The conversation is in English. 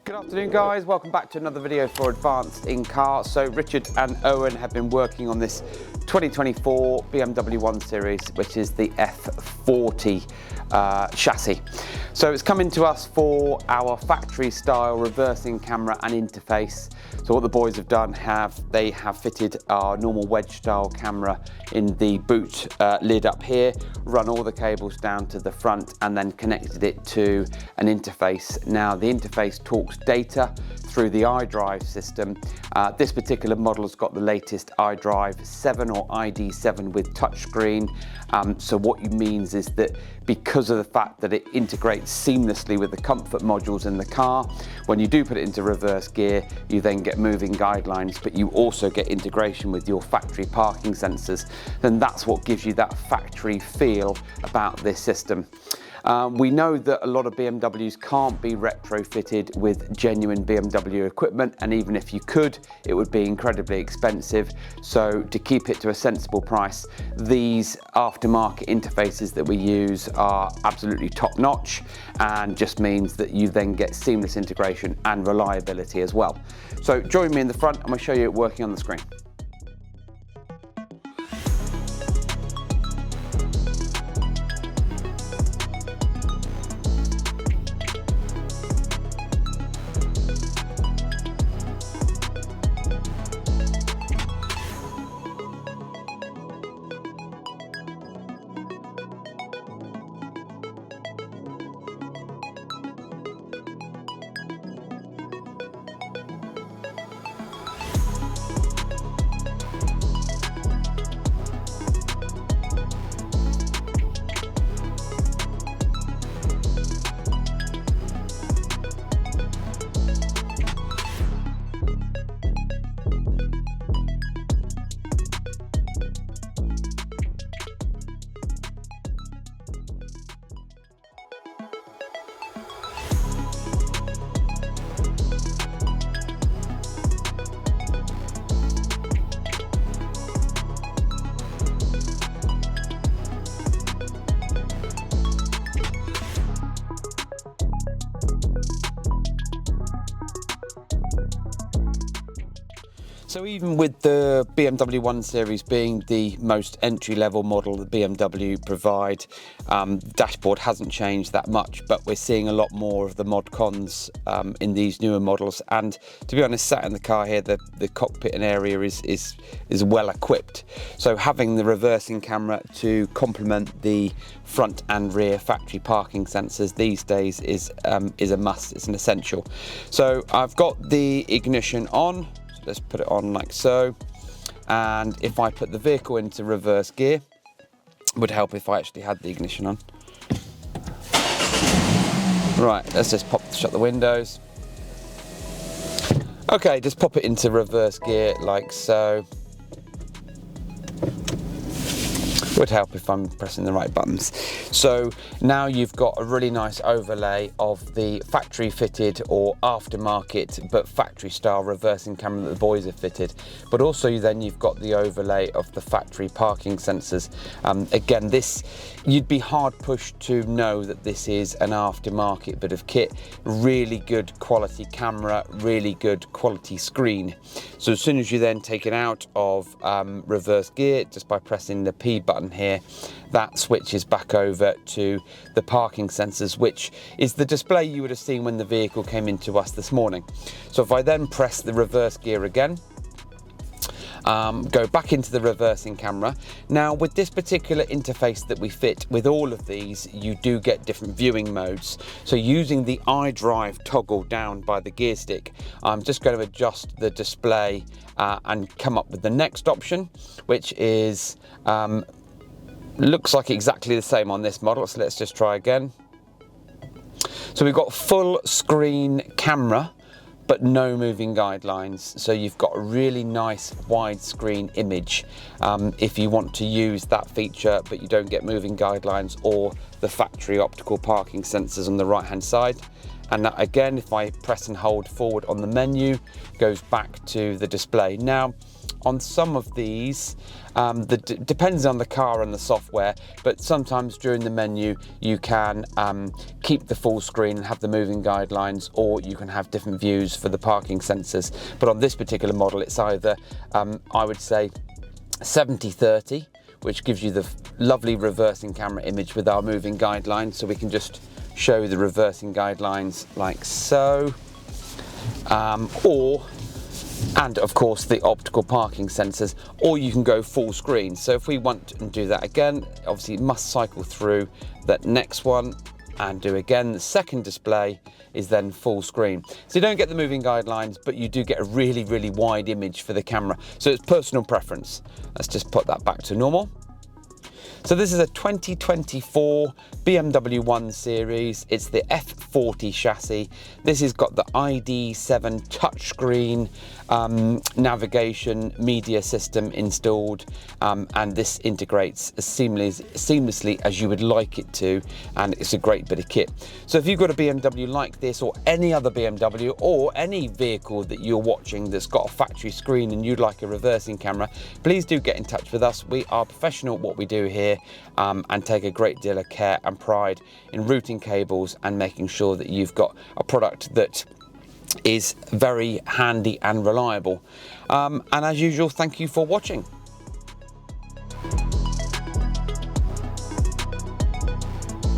Good afternoon guys, welcome back to another video for Advanced in Car. So Richard and Owen have been working on this 2024 BMW 1 Series, which is the F40 chassis. So it's coming to us for our factory style reversing camera and interface. So what the boys have done, they have fitted our normal wedge style camera in the boot lid up here, run all the cables down to the front and then connected it to an interface. Now the interface talks data through the iDrive system. This particular model has got the latest iDrive 7 or ID7 with touchscreen. So what it means is that because of the fact that it integrates seamlessly with the comfort modules in the car, when you do put it into reverse gear, you then get moving guidelines, but you also get integration with your factory parking sensors. Then that's what gives you that factory feel about this system. We know that a lot of BMWs can't be retrofitted with genuine BMW equipment, and even if you could, it would be incredibly expensive. So to keep it to a sensible price, these aftermarket interfaces that we use are absolutely top notch, and just means that you then get seamless integration and reliability as well. So join me in the front and we'll show you it working on the screen. So even with the BMW 1 Series being the most entry-level model that BMW provide, the dashboard hasn't changed that much, but we're seeing a lot more of the mod cons in these newer models. And to be honest, sat in the car here, the cockpit and area is well equipped. So having the reversing camera to complement the front and rear factory parking sensors these days is a must, it's an essential. So I've got the ignition on. Let's put it on like so, and if I put the vehicle into reverse gear, it would help if I actually had the ignition on. Right, let's just shut the windows. Okay, just pop it into reverse gear like so. Would help if I'm pressing the right buttons. So now you've got a really nice overlay of the factory fitted or aftermarket but factory style reversing camera that the boys have fitted, but also you've got the overlay of the factory parking sensors. Again, this, you'd be hard pushed to know that this is an aftermarket bit of kit. Really good quality camera, really good quality screen. So as soon as you then take it out of reverse gear, just by pressing the P button here, that switches back over to the parking sensors, which is the display you would have seen when the vehicle came into us this morning. So if I then press the reverse gear again, go back into the reversing camera. Now with this particular interface that we fit with all of these, you do get different viewing modes. So using the iDrive toggle down by the gear stick, I'm just going to adjust the display and come up with the next option, which is looks like exactly the same on this model. So let's just try again. So we've got full screen camera, but no moving guidelines. So you've got a really nice widescreen image if you want to use that feature, but you don't get moving guidelines or the factory optical parking sensors on the right hand side. And that, again, if I press and hold forward on the menu, goes back to the display. Now, on some of these, depends on the car and the software, but sometimes during the menu you can keep the full screen and have the moving guidelines, or you can have different views for the parking sensors. But on this particular model, it's either, I would say, 70-30, which gives you the lovely reversing camera image with our moving guidelines. So we can just show the reversing guidelines like so, and of course the optical parking sensors, or you can go full screen. So if we want to do that again, obviously it must cycle through that next one and do again. The second display is then full screen. So you don't get the moving guidelines, but you do get a really, really wide image for the camera. So it's personal preference. Let's just put that back to normal. So this is a 2024 BMW 1 Series. It's the F40 chassis. This has got the ID7 touchscreen navigation media system installed, and this integrates as seamlessly as you would like it to, and it's a great bit of kit. So if you've got a BMW like this, or any other BMW, or any vehicle that you're watching that's got a factory screen and you'd like a reversing camera, please do get in touch with us. We are professional at what we do here, and take a great deal of care and pride in routing cables and making sure that you've got a product that is very handy and reliable. And as usual, thank you for watching.